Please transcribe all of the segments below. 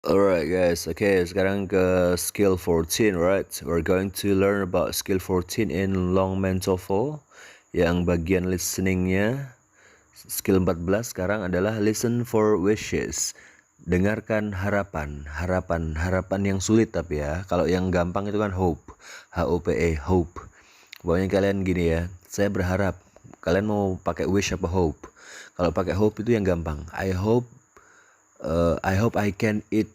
Alright guys, okay, sekarang ke skill 14, right? We're going to learn about skill 14 in Longman TOEFL. Yang bagian listeningnya, skill 14 sekarang adalah listen for wishes. Dengarkan harapan, harapan yang sulit tapi ya. Kalau yang gampang itu kan hope, HOPE, hope. Pokoknya kalian gini ya, saya berharap. Kalian mau pakai wish apa hope? Kalau pakai hope itu yang gampang. I hope uh, I can eat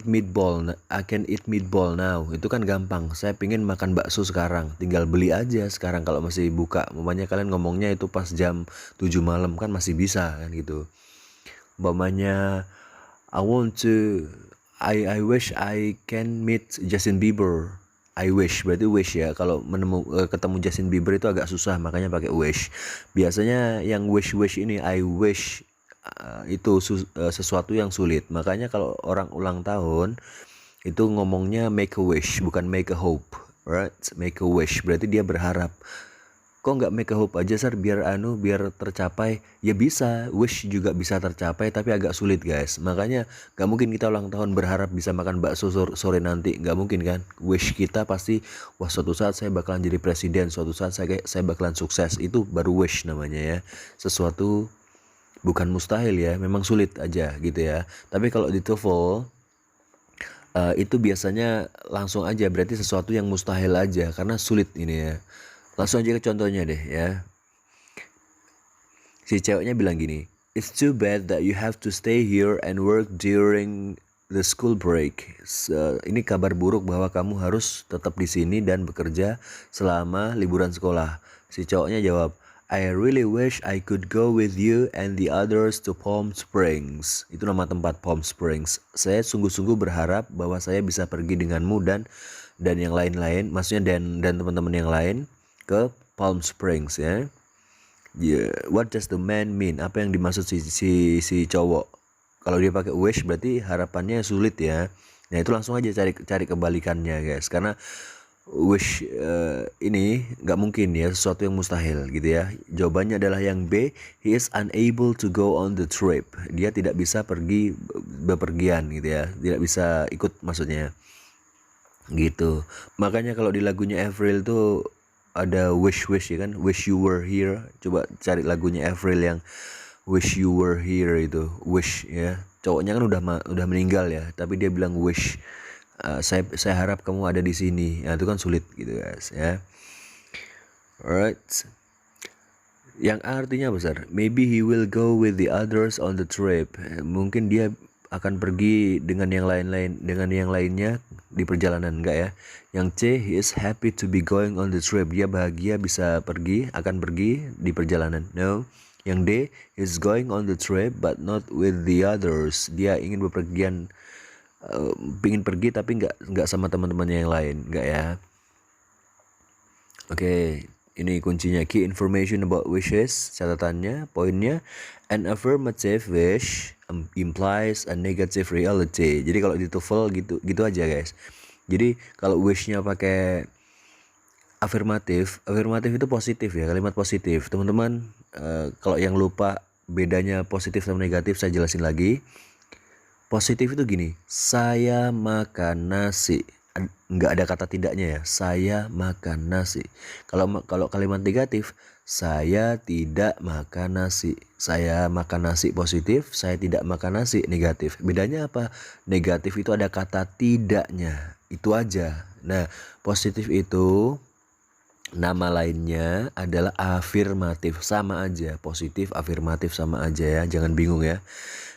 meatball. I can eat meatball now. Itu kan gampang. Saya pingin makan bakso sekarang. Tinggal beli aja sekarang kalau masih buka. Umpamanya kalian ngomongnya itu pas jam 7 malam kan masih bisa kan gitu. Umpamanya I want to I wish I can meet Justin Bieber. I wish berarti wish ya. Kalau ketemu Justin Bieber itu agak susah, makanya pakai wish. Biasanya yang wish ini I wish itu sesuatu yang sulit. Makanya kalau orang ulang tahun itu ngomongnya make a wish, bukan make a hope, right? Make a wish berarti dia berharap. Kok nggak make a hope aja sir, biar tercapai? Ya bisa, wish juga bisa tercapai tapi agak sulit guys. Makanya nggak mungkin kita ulang tahun berharap bisa makan bakso sore nanti, nggak mungkin kan. Wish kita pasti, wah suatu saat saya bakalan jadi presiden, suatu saat saya bakalan sukses. Itu baru wish namanya ya. Sesuatu bukan mustahil ya, memang sulit aja gitu ya. Tapi kalau di TOEFL itu biasanya langsung aja, berarti sesuatu yang mustahil aja karena sulit ini ya. Langsung aja ke contohnya deh ya. Si ceweknya bilang gini, "It's too bad that you have to stay here and work during the school break." Ini kabar buruk bahwa kamu harus tetap di sini dan bekerja selama liburan sekolah. Si cowoknya jawab, "I really wish I could go with you and the others to Palm Springs." Itu nama tempat, Palm Springs. Saya sungguh-sungguh berharap bahwa saya bisa pergi denganmu dan yang lain-lain, maksudnya dan teman-teman yang lain ke Palm Springs ya. Yeah, what does the man mean? Apa yang dimaksud si cowok? Kalau dia pakai wish berarti harapannya sulit ya. Nah itu langsung aja cari kebalikannya guys. Karena wish ini nggak mungkin ya, sesuatu yang mustahil gitu ya. Jawabannya adalah yang B. He is unable to go on the trip. Dia tidak bisa pergi bepergian gitu ya. Tidak bisa ikut maksudnya gitu. Makanya kalau di lagunya Avril tuh ada wish ya kan, wish you were here. Coba cari lagunya Avril yang wish you were here, itu wish ya. Cowoknya kan udah meninggal ya, tapi dia bilang wish. Saya harap kamu ada di sini. Nah, itu kan sulit gitu guys ya. Alright. Yang artinya besar. Maybe he will go with the others on the trip. Mungkin dia akan pergi dengan yang lainnya di perjalanan, enggak ya. Yang C, he is happy to be going on the trip. Dia bahagia bisa akan pergi di perjalanan. No. Yang D, he is going on the trip but not with the others. Dia ingin bepergian, ingin pergi tapi enggak sama teman-temannya yang lain, enggak ya. Oke, ini kuncinya. Key information about wishes, catatannya, poinnya. An affirmative wish implies a negative reality. Jadi kalau di TOEFL gitu aja guys. Jadi kalau wishnya pakai afirmatif itu positif ya, kalimat positif. Teman-teman, kalau yang lupa bedanya positif sama negatif, saya jelasin lagi. Positif itu gini, saya makan nasi. Nggak ada kata tidaknya ya, saya makan nasi. Kalau kalimat negatif, saya tidak makan nasi. Saya makan nasi positif, saya tidak makan nasi negatif. Bedanya apa? Negatif itu ada kata tidaknya, itu aja. Nah, positif itu nama lainnya adalah afirmatif, sama aja. Positif, afirmatif sama aja ya, jangan bingung ya.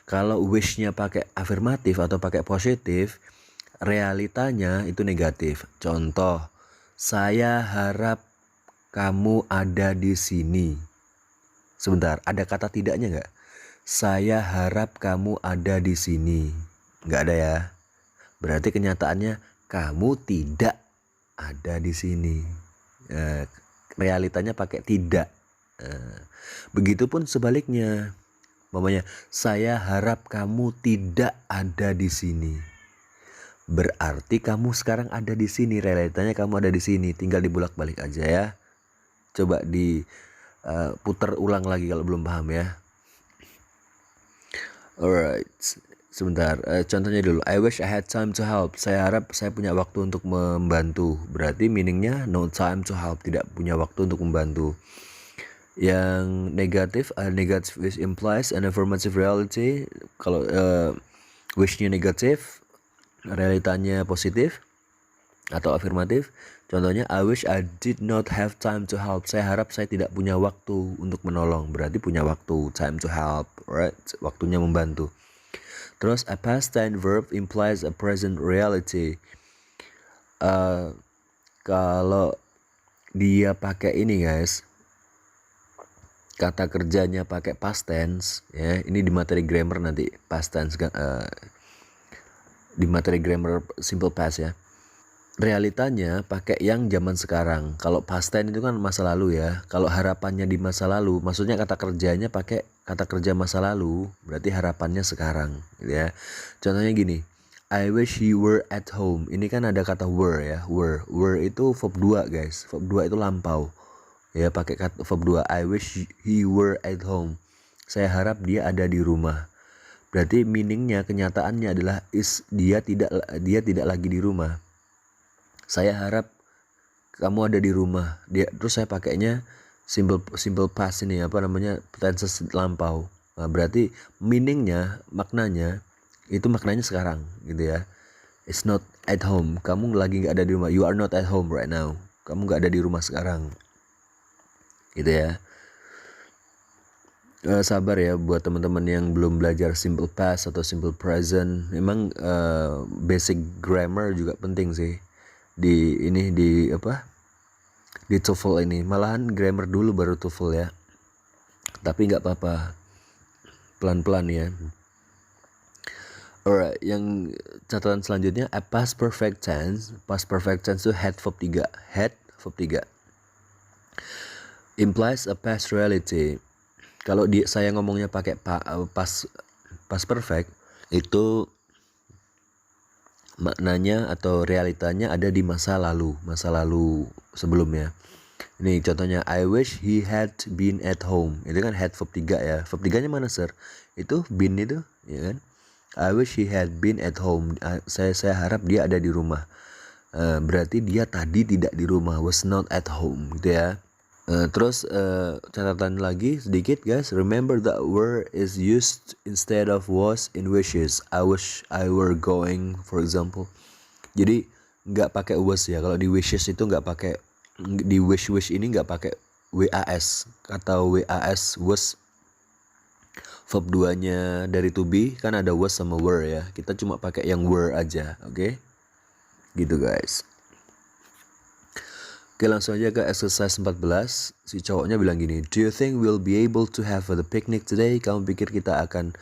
Kalau wishnya pakai afirmatif atau pakai positif, realitanya itu negatif. Contoh, saya harap kamu ada di sini. Sebentar, ada kata tidaknya nggak? Saya harap kamu ada di sini. Nggak ada ya. Berarti kenyataannya kamu tidak ada di sini. Realitanya pakai tidak. Begitupun sebaliknya. Mamanya, saya harap kamu tidak ada di sini. Berarti kamu sekarang ada di sini, realitanya kamu ada di sini, tinggal dibolak-balik aja ya. Coba putar ulang lagi kalau belum paham ya. Alright. Sebentar, contohnya dulu. I wish I had time to help. Saya harap saya punya waktu untuk membantu. Berarti meaningnya no time to help, tidak punya waktu untuk membantu. Yang negatif, negative wish implies an affirmative reality. Kalau wishnya negatif, realitanya positif atau afirmatif. Contohnya, I wish I did not have time to help. Saya harap saya tidak punya waktu untuk menolong. Berarti punya waktu, time to help, right? Waktunya membantu. Terus, a past tense verb implies a present reality. Kalau dia pakai ini guys, kata kerjanya pakai past tense, ya. Ini di materi grammar nanti past tense kan, di materi grammar simple past ya. Realitanya pakai yang zaman sekarang. Kalau past tense itu kan masa lalu ya. Kalau harapannya di masa lalu, maksudnya kata kerjanya pakai kata kerja masa lalu, berarti harapannya sekarang, gitu ya. Contohnya gini, I wish he were at home. Ini kan ada kata were ya, were. Were itu verb 2 guys. Verb 2 itu lampau. Ya, pakai kata verb 2. I wish he were at home. Saya harap dia ada di rumah. Berarti meaningnya, kenyataannya adalah dia tidak lagi di rumah. Saya harap kamu ada di rumah. Terus saya pakainya simple past ini, apa namanya, tenses lampau. Nah, berarti meaningnya, maknanya sekarang, gitu ya. It's not at home. Kamu lagi nggak ada di rumah. You are not at home right now. Kamu nggak ada di rumah sekarang, gitu ya. Sabar ya buat teman-teman yang belum belajar simple past atau simple present. Memang basic grammar juga penting sih. Di TOEFL ini, malahan grammar dulu baru TOEFL ya, tapi nggak apa-apa, pelan-pelan ya. Alright, yang catatan selanjutnya, a past perfect tense itu had verb 3, implies a past reality. Kalau saya ngomongnya pakai past perfect, itu maknanya atau realitanya ada di masa lalu sebelumnya. Ini contohnya, I wish he had been at home. Itu kan had verb 3 ya. Verb 3-nya mana, sir? Itu been itu, ya kan? I wish he had been at home. Saya harap dia ada di rumah. Berarti dia tadi tidak di rumah, was not at home, gitu ya. Terus catatan lagi sedikit guys, remember that were is used instead of was in wishes. I wish I were going, for example. Jadi nggak pakai was ya. Kalau di wishes itu nggak pakai, di wish ini nggak pakai was. Kata was verb 2-nya dari to be kan ada was sama were ya. Kita cuma pakai yang were aja, oke? Gitu guys. Oke, langsung aja ke exercise 14. Si cowoknya bilang gini, do you think we'll be able to have the picnic today? Kamu pikir kita akan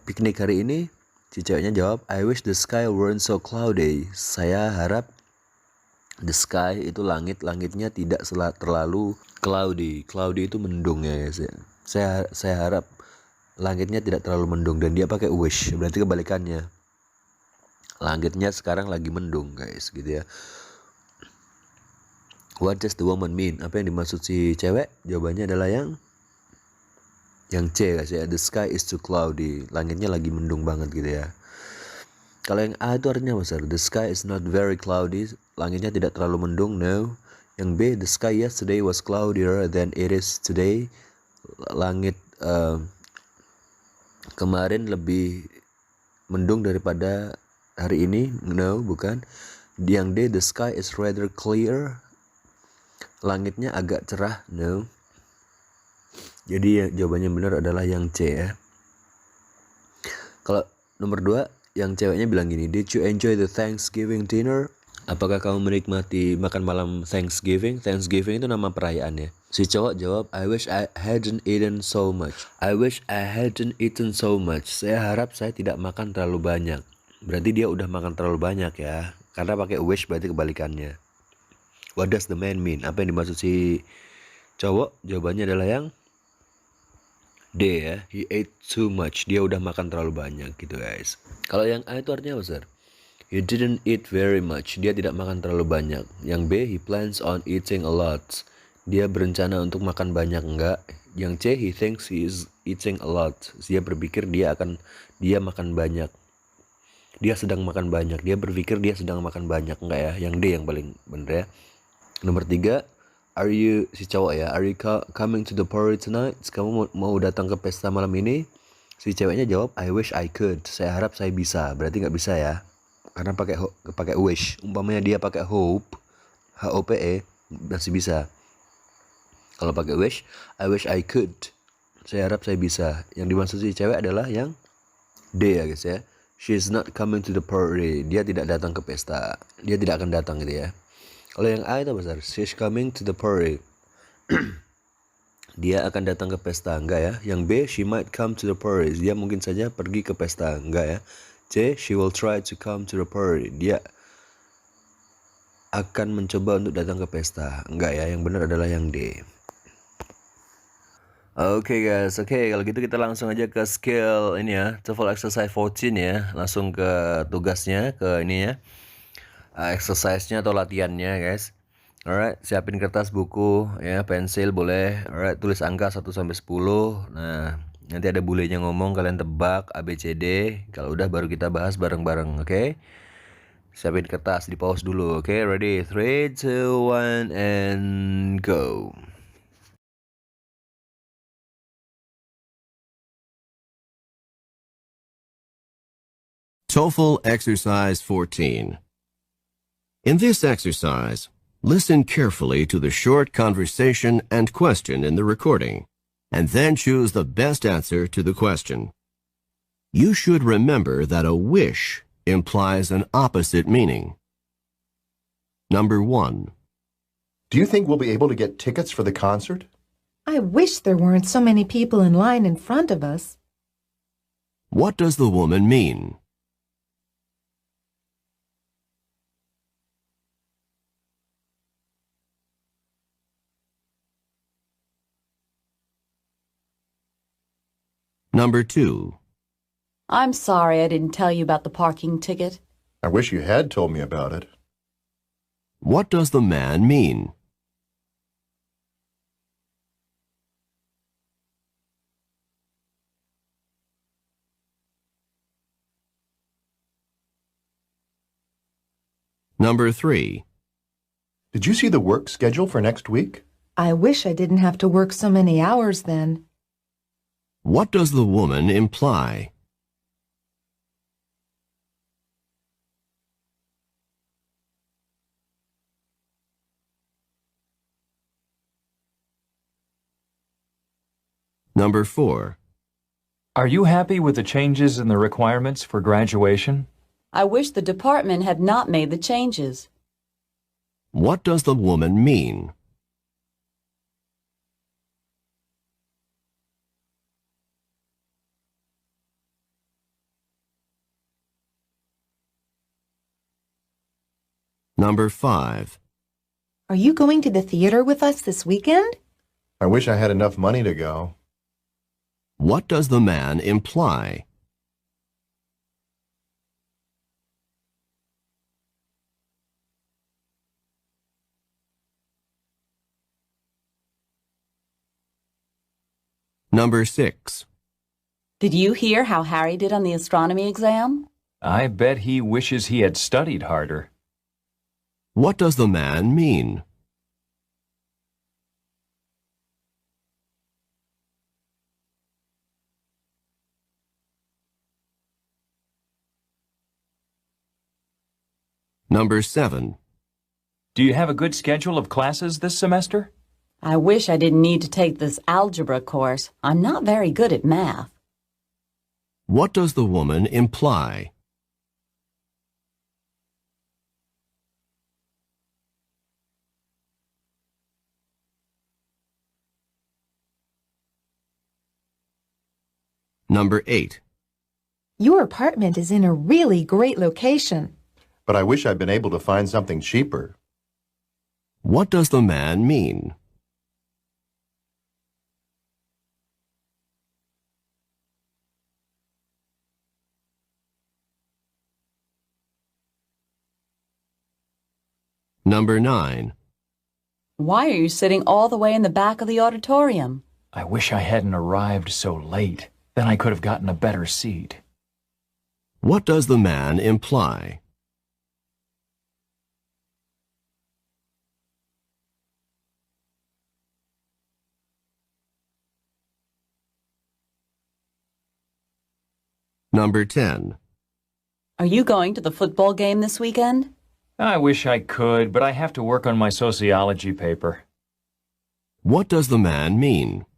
piknik hari ini? Si ceweknya jawab, I wish the sky weren't so cloudy. Saya harap the sky itu langitnya tidak terlalu cloudy. Cloudy itu mendung ya guys. Saya harap langitnya tidak terlalu mendung, dan dia pakai wish, berarti kebalikannya. Langitnya sekarang lagi mendung guys, gitu ya. What does the woman mean? Apa yang dimaksud si cewek? Jawabannya adalah yang C guys ya. The sky is too cloudy. Langitnya lagi mendung banget gitu ya. Kalau yang A itu artinya apa, sir? The sky is not very cloudy. Langitnya tidak terlalu mendung. No. Yang B, the sky yesterday was cloudier than it is today. Langit kemarin lebih mendung daripada hari ini. No, bukan. Yang D, the sky is rather clear. Langitnya agak cerah. No. Jadi jawabannya benar adalah yang C ya. Kalau nomor 2, yang ceweknya bilang gini, did you enjoy the Thanksgiving dinner? Apakah kamu menikmati makan malam Thanksgiving? Thanksgiving itu nama perayaan ya. Si cowok jawab, I wish I hadn't eaten so much. I wish I hadn't eaten so much. Saya harap saya tidak makan terlalu banyak. Berarti dia udah makan terlalu banyak ya. Karena pakai wish berarti kebalikannya. What does the man mean? Apa yang dimaksud si cowok? Jawabannya adalah yang D ya. He ate too much. Dia udah makan terlalu banyak gitu guys. Kalau yang A itu artinya apa, sir? He didn't eat very much. Dia tidak makan terlalu banyak. Yang B, he plans on eating a lot. Dia berencana untuk makan banyak, enggak? Yang C, he thinks he is eating a lot. Dia berpikir dia akan dia makan banyak. Dia sedang makan banyak. Dia berpikir dia sedang makan banyak. Enggak ya? Yang D yang paling bener ya. Nomor 3, si cowok ya, are you coming to the party tonight? Kamu mau datang ke pesta malam ini? Si ceweknya jawab, I wish I could. Saya harap saya bisa. Berarti nggak bisa ya. Karena pakai wish. Umpamanya dia pakai hope, HOPE, masih bisa. Kalau pakai wish, I wish I could. Saya harap saya bisa. Yang dimaksud si cewek adalah yang D ya guys ya. She's not coming to the party. Dia tidak datang ke pesta. Dia tidak akan datang gitu ya. Kalau yang A itu besar. She's coming to the party. Dia akan datang ke pesta. Enggak ya. Yang B, she might come to the party. Dia mungkin saja pergi ke pesta. Enggak ya. C, she will try to come to the party. Dia akan mencoba untuk datang ke pesta. Enggak ya. Yang benar adalah yang D. Oke guys, kalau gitu kita langsung aja ke skill ini ya, TOEFL exercise 14 ya, langsung ke tugasnya, ke ini ya, exercise-nya atau latihannya guys. Alright, siapin kertas, buku ya, pensil boleh. Alright, tulis angka 1 sampai 10. Nah, nanti ada bulenya ngomong, kalian tebak A B C D. Kalau udah baru kita bahas bareng-bareng, oke? Siapin kertas, di pause dulu, oke? Ready? 3, 2, 1 and go. TOEFL Exercise 14. In this exercise, listen carefully to the short conversation and question in the recording, and then choose the best answer to the question. You should remember that a wish implies an opposite meaning. Number 1. Do you think we'll be able to get tickets for the concert? I wish there weren't so many people in line in front of us. What does the woman mean? Number 2. I'm sorry I didn't tell you about the parking ticket. I wish you had told me about it. What does the man mean? Number 3. Did you see the work schedule for next week? I wish I didn't have to work so many hours then. What does the woman imply? Number 4. Are you happy with the changes in the requirements for graduation? I wish the department had not made the changes. What does the woman mean? Number 5. Are you going to the theater with us this weekend? I wish I had enough money to go. What does the man imply? Number 6. Did you hear how Harry did on the astronomy exam? I bet he wishes he had studied harder. What does the man mean? Number 7. Do you have a good schedule of classes this semester? I wish I didn't need to take this algebra course. I'm not very good at math. What does the woman imply? Number 8. Your apartment is in a really great location. But I wish I'd been able to find something cheaper. What does the man mean? Number 9. Why are you sitting all the way in the back of the auditorium? I wish I hadn't arrived so late. Then I could have gotten a better seat. What does the man imply? Number 10. Are you going to the football game this weekend? I wish I could, but I have to work on my sociology paper. What does the man mean?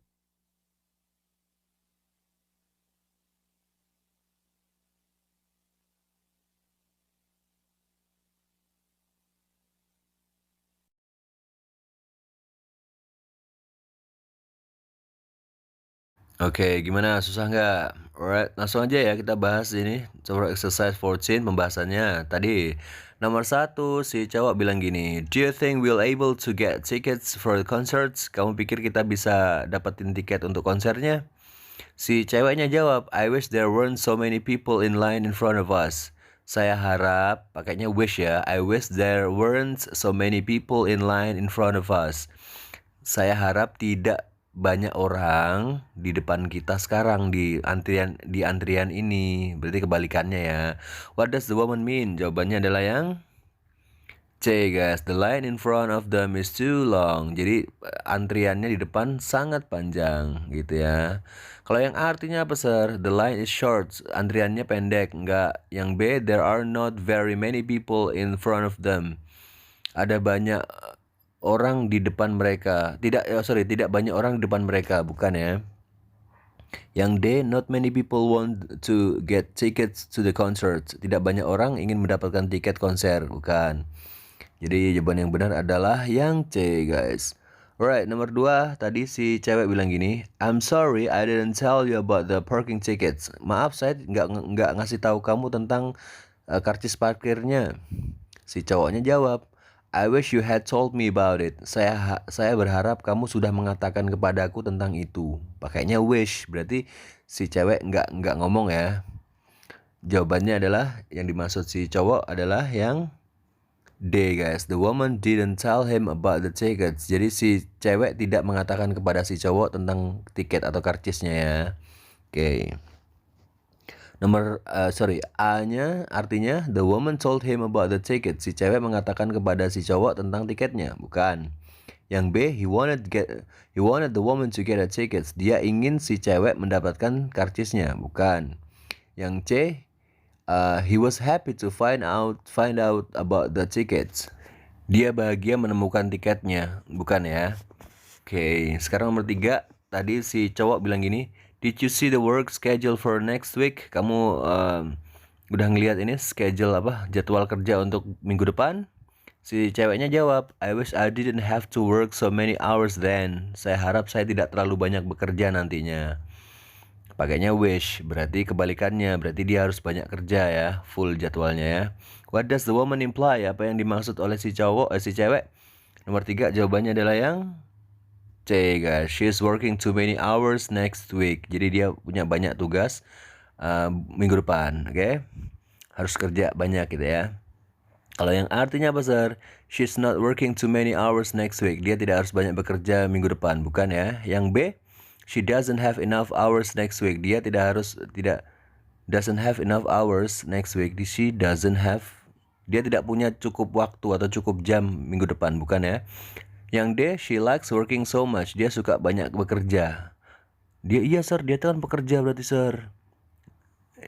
Oke, gimana? Susah nggak? Alright, langsung aja ya kita bahas ini. Coba exercise 14 pembahasannya. Tadi nomor 1 si cowok bilang gini, do you think we'll able to get tickets for the concerts? Kamu pikir kita bisa dapetin tiket untuk konsernya? Si ceweknya jawab, I wish there weren't so many people in line in front of us. Saya harap, pakainya wish ya, I wish there weren't so many people in line in front of us. Saya harap tidak banyak orang di depan kita sekarang di antrian ini. Berarti kebalikannya ya. What does the woman mean? Jawabannya adalah yang C guys. The line in front of them is too long. Jadi antriannya di depan sangat panjang gitu ya. Kalau yang A artinya apa sir? The line is short. Antriannya pendek. Enggak. Yang B, there are not very many people in front of them. Ada banyak orang di depan mereka. Tidak banyak orang di depan mereka, bukan ya. Yang D, not many people want to get tickets to the concert. Tidak banyak orang ingin mendapatkan tiket konser, bukan. Jadi jawaban yang benar adalah yang C guys. Alright, nomor 2 tadi si cewek bilang gini, I'm sorry I didn't tell you about the parking tickets. Maaf saya nggak ngasih tahu kamu tentang karcis parkirnya. Si cowoknya jawab, I wish you had told me about it. Saya berharap kamu sudah mengatakan kepadaku tentang itu. Pakainya wish, berarti si cewek nggak ngomong ya. Jawabannya adalah yang dimaksud si cowok adalah yang D guys. The woman didn't tell him about the tickets. Jadi si cewek tidak mengatakan kepada si cowok tentang tiket atau karcisnya ya. Oke. A-nya artinya the woman told him about the ticket. Si cewek mengatakan kepada si cowok tentang tiketnya, bukan. Yang B, he wanted the woman to get a ticket. Dia ingin si cewek mendapatkan karcisnya, bukan. Yang C, he was happy to find out about the tickets. Dia bahagia menemukan tiketnya, bukan ya. Oke, sekarang nomor 3. Tadi si cowok bilang gini, did you see the work schedule for next week? Kamu udah ngelihat ini jadwal kerja untuk minggu depan? Si ceweknya jawab, I wish I didn't have to work so many hours then. Saya harap saya tidak terlalu banyak bekerja nantinya. Pakainya wish, berarti kebalikannya, berarti dia harus banyak kerja ya, full jadwalnya ya. What does the woman imply? Apa yang dimaksud oleh si cewek? Nomor 3 jawabannya adalah yang C guys, she's working too many hours next week. Jadi dia punya banyak tugas minggu depan, oke? Harus kerja banyak gitu ya. Kalau yang artinya apa sir? She's not working too many hours next week. Dia tidak harus banyak bekerja minggu depan, bukan ya? Yang B, she doesn't have enough hours next week. Dia doesn't have enough hours next week. Dia tidak punya cukup waktu atau cukup jam minggu depan, bukan ya? Yang D, she likes working so much. Dia suka banyak bekerja. Iya sir, dia kan pekerja berarti sir.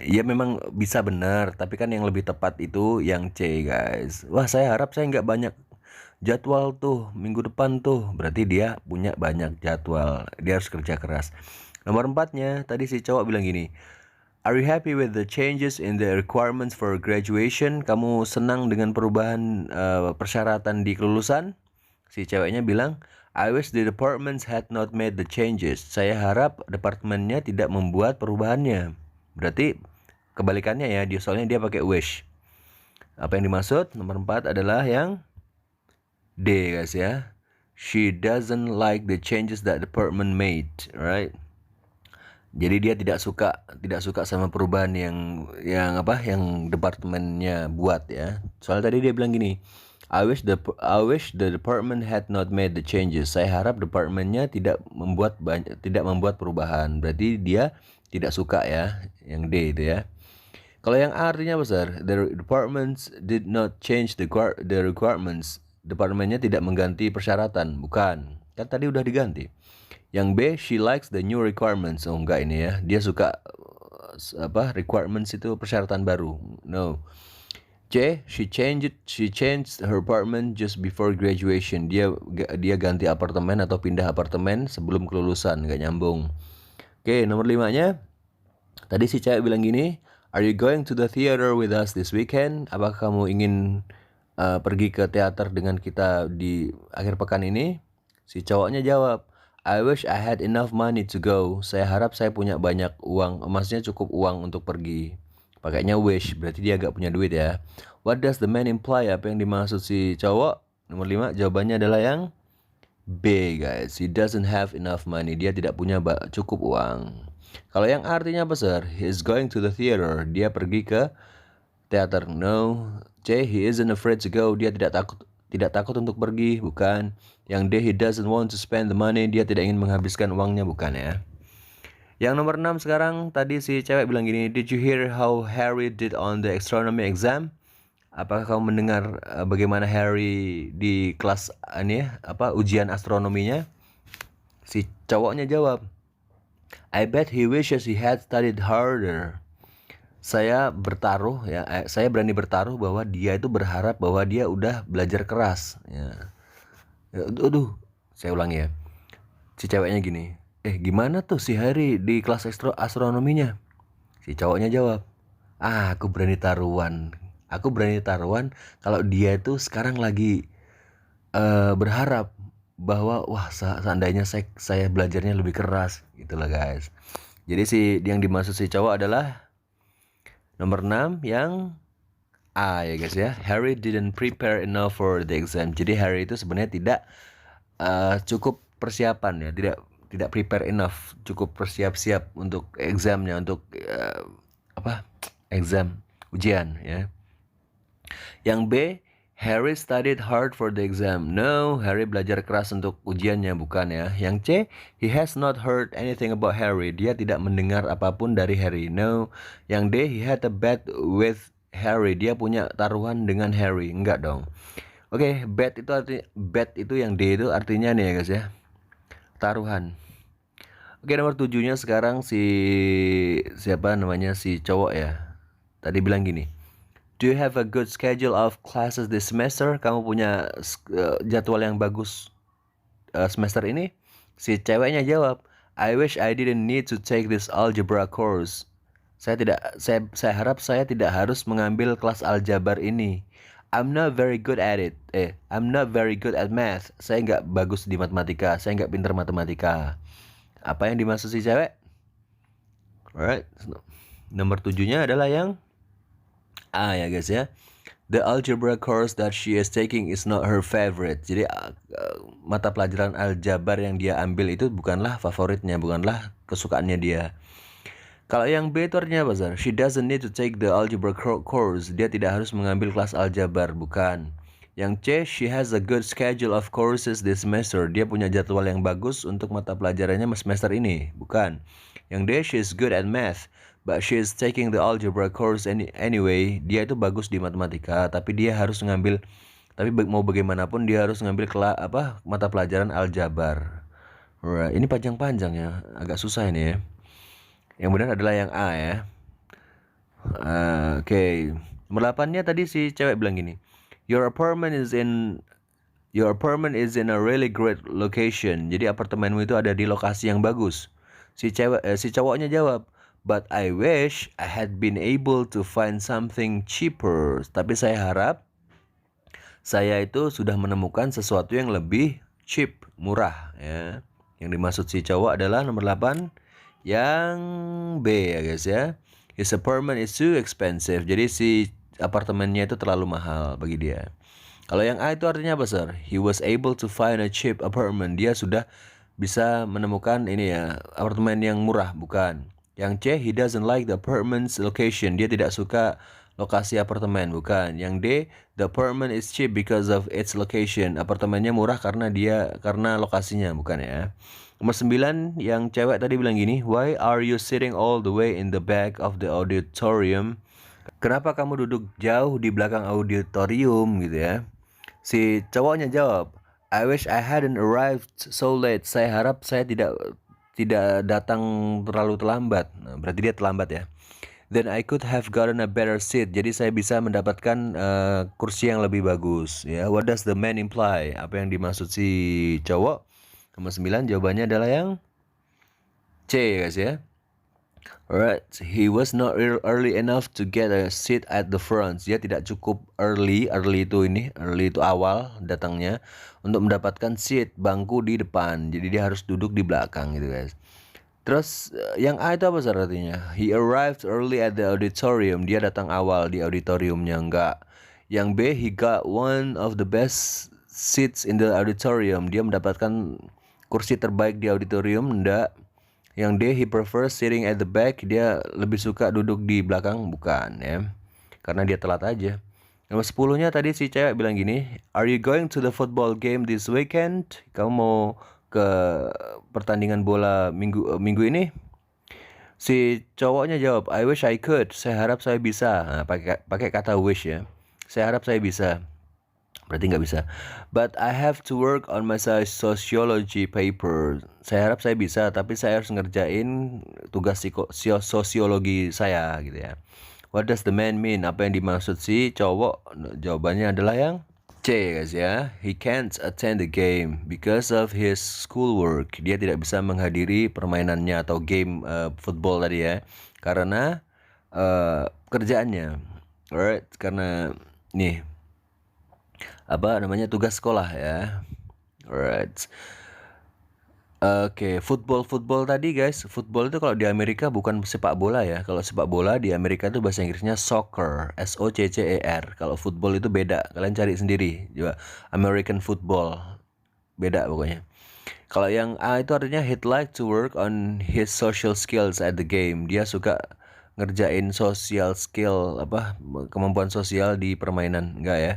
Ya memang bisa benar, tapi kan yang lebih tepat itu yang C guys. Wah, saya harap saya nggak banyak jadwal tuh minggu depan tuh. Berarti dia punya banyak jadwal. Dia harus kerja keras. Nomor 4-nya, tadi si cowok bilang gini, are you happy with the changes in the requirements for graduation? Kamu senang dengan perubahan persyaratan di kelulusan? Si ceweknya bilang, I wish the departments had not made the changes. Saya harap departemennya tidak membuat perubahannya. Berarti kebalikannya ya, soalnya dia pakai wish. Apa yang dimaksud? Nomor 4 adalah yang D guys ya. She doesn't like the changes that department made, right? Jadi dia tidak suka sama perubahan yang departemennya buat ya. Soalnya tadi dia bilang gini, I wish the department had not made the changes. Saya harap departemennya tidak membuat perubahan. Berarti dia tidak suka ya, yang D itu ya. Kalau yang A artinya apa, Sir? The departments did not change the requirements. Departemennya tidak mengganti persyaratan, bukan. Kan tadi udah diganti. Yang B, she likes the new requirements. Oh enggak ini ya. Dia suka requirements itu persyaratan baru. No. C, she changed her apartment just before graduation. Dia ganti apartemen atau pindah apartemen sebelum kelulusan, nggak nyambung. Oke, nomor 5-nya. Tadi si cewek bilang gini, "Are you going to the theater with us this weekend?" Apakah kamu ingin pergi ke teater dengan kita di akhir pekan ini? Si cowoknya jawab, "I wish I had enough money to go." Saya harap saya punya banyak uang, maksudnya cukup uang untuk pergi. Pakainya wish, berarti dia agak punya duit ya. What does the man imply? Apa yang dimaksud si cowok? Nomor 5, jawabannya adalah yang B, guys. He doesn't have enough money. Dia tidak punya cukup uang. Kalau yang artinya apa, Sir? He is going to the theater. Dia pergi ke teater. No. C, he isn't afraid to go. Dia tidak takut untuk pergi, bukan. Yang D, he doesn't want to spend the money. Dia tidak ingin menghabiskan uangnya, bukan ya. Yang nomor 6 sekarang, tadi si cewek bilang gini, "Did you hear how Harry did on the astronomy exam?" Apakah kamu mendengar bagaimana Harry di kelas ujian astronominya? Si cowoknya jawab, "I bet he wishes he had studied harder." Saya berani bertaruh bahwa dia itu berharap bahwa dia udah belajar keras. Ya. Saya ulangi ya. Si ceweknya gini, gimana tuh si Harry di kelas astronominya? Si cowoknya jawab, aku berani taruhan. Aku berani taruhan kalau dia itu sekarang lagi berharap bahwa seandainya saya belajarnya lebih keras, gitulah guys. Jadi yang dimaksud si cowok adalah nomor 6 yang A ya guys ya. Harry didn't prepare enough for the exam. Jadi Harry itu sebenarnya tidak cukup persiapan ya, tidak prepare enough, cukup bersiap-siap untuk examnya, untuk exam, ujian ya. Yang B, Harry studied hard for the exam. No, Harry belajar keras untuk ujiannya, bukan ya. Yang C, he has not heard anything about Harry. Dia tidak mendengar apapun dari Harry. No. Yang D, he had a bet with Harry. Dia punya taruhan dengan Harry. Enggak dong. Oke, bet itu yang D itu artinya nih ya guys ya, taruhan. Oke, nomor 7-nya sekarang si cowok ya. Tadi bilang gini, "Do you have a good schedule of classes this semester?" Kamu punya jadwal yang bagus semester ini? Si ceweknya jawab, "I wish I didn't need to take this algebra course." Saya harap saya tidak harus mengambil kelas aljabar ini. I'm not very good at it. I'm not very good at math. Saya nggak bagus di matematika. Saya nggak pintar matematika. Apa yang dimaksud si cewek? Alright. Nomor 7-nya adalah yang A ya guys ya. The algebra course that she is taking is not her favorite. Jadi mata pelajaran aljabar yang dia ambil itu bukanlah favoritnya, bukanlah kesukaannya dia. Kalau yang B itu artinya apa, Sir? She doesn't need to take the algebra course. Dia tidak harus mengambil kelas aljabar, bukan. Yang C, she has a good schedule of courses this semester. Dia punya jadwal yang bagus untuk mata pelajarannya semester ini, bukan. Yang D, she is good at math, but she is taking the algebra course anyway. Dia itu bagus di matematika, tapi mau bagaimanapun dia harus ngambil mata pelajaran aljabar. Alright, ini panjang-panjang ya, agak susah ini ya. Yang benar adalah yang A ya. Oke. Nomor 8-nya tadi si cewek bilang gini, Your apartment is in a really great location. Jadi apartemenmu itu ada di lokasi yang bagus. Si cowoknya jawab, "But I wish I had been able to find something cheaper." Tapi saya harap saya itu sudah menemukan sesuatu yang lebih cheap, murah ya. Yang dimaksud si cowok adalah nomor 8 yang B ya guys ya. His apartment is too expensive. Jadi si apartemennya itu terlalu mahal bagi dia. Kalau yang A itu artinya apa, Sir? He was able to find a cheap apartment. Dia sudah bisa menemukan apartemen yang murah, bukan. Yang C, he doesn't like the apartment's location. Dia tidak suka lokasi apartemen, bukan. Yang D, the apartment is cheap because of its location. Apartemennya murah karena lokasinya, bukan ya. Nomor 9 yang cewek tadi bilang gini, "Why are you sitting all the way in the back of the auditorium?" Kenapa kamu duduk jauh di belakang auditorium gitu ya? Si cowoknya jawab, I wish I hadn't arrived so late. Saya harap saya tidak datang terlalu terlambat. Nah, berarti dia terlambat ya. Then I could have gotten a better seat. Jadi saya bisa mendapatkan kursi yang lebih bagus. Ya, what does the man imply? Apa yang dimaksud si cowok? Nomor 9 jawabannya adalah yang C guys ya. Alright, he was not early enough to get a seat at the front. Dia tidak cukup early itu awal datangnya untuk mendapatkan seat bangku di depan. Jadi dia harus duduk di belakang gitu guys. Terus yang A itu apa artinya? He arrived early at the auditorium. Dia datang awal di auditoriumnya, enggak. Yang B, he got one of the best seats in the auditorium. Dia mendapatkan kursi terbaik di auditorium, enggak. Yang D, he prefers sitting at the back. Dia lebih suka duduk di belakang, bukan ya. Karena dia telat aja. Nomor 10-nya tadi si cewek bilang gini, are you going to the football game this weekend? Kamu mau ke pertandingan bola minggu ini? Si cowoknya jawab, I wish I could. Saya harap saya bisa. Nah, pakai kata wish ya. Saya harap saya bisa. Berarti nggak bisa. But I have to work on my sociology paper. Saya harap saya bisa, tapi saya harus ngerjain tugas sosiologi saya gitu ya. What does the man mean? Apa yang dimaksud si cowok? Jawabannya adalah yang C guys ya. He can't attend the game because of his schoolwork. Dia tidak bisa menghadiri permainannya atau game football tadi ya. Karena kerjaannya. Alright, karena nih tugas sekolah ya. Alright. Oke, football tadi guys. Football itu kalau di Amerika bukan sepak bola ya. Kalau sepak bola di Amerika itu bahasa Inggrisnya soccer, SOCCER. Kalau football itu beda. Kalian cari sendiri. Coba American football. Beda pokoknya. Kalau yang A itu artinya he'd like to work on his social skills at the game. Dia suka ngerjain social skill kemampuan sosial di permainan, enggak ya.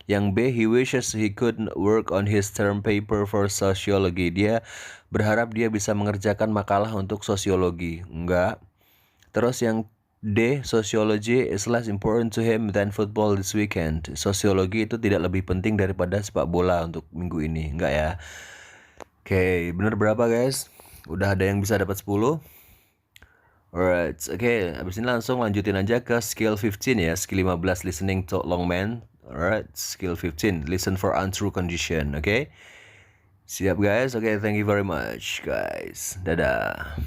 Yang B, he wishes he could work on his term paper for sociology. Dia berharap dia bisa mengerjakan makalah untuk sosiologi, enggak. Terus yang D, sociology is less important to him than football this weekend. Sosiologi itu tidak lebih penting daripada sepak bola untuk minggu ini, enggak ya. Oke, bener berapa guys? Udah ada yang bisa dapat 10? Alright, oke. Abis ini langsung lanjutin aja ke skill 15 ya. Skill 15, listening to long man. Alright, skill 15, listen for untrue condition. Oke. Siap guys? Oke, thank you very much guys. Dadah.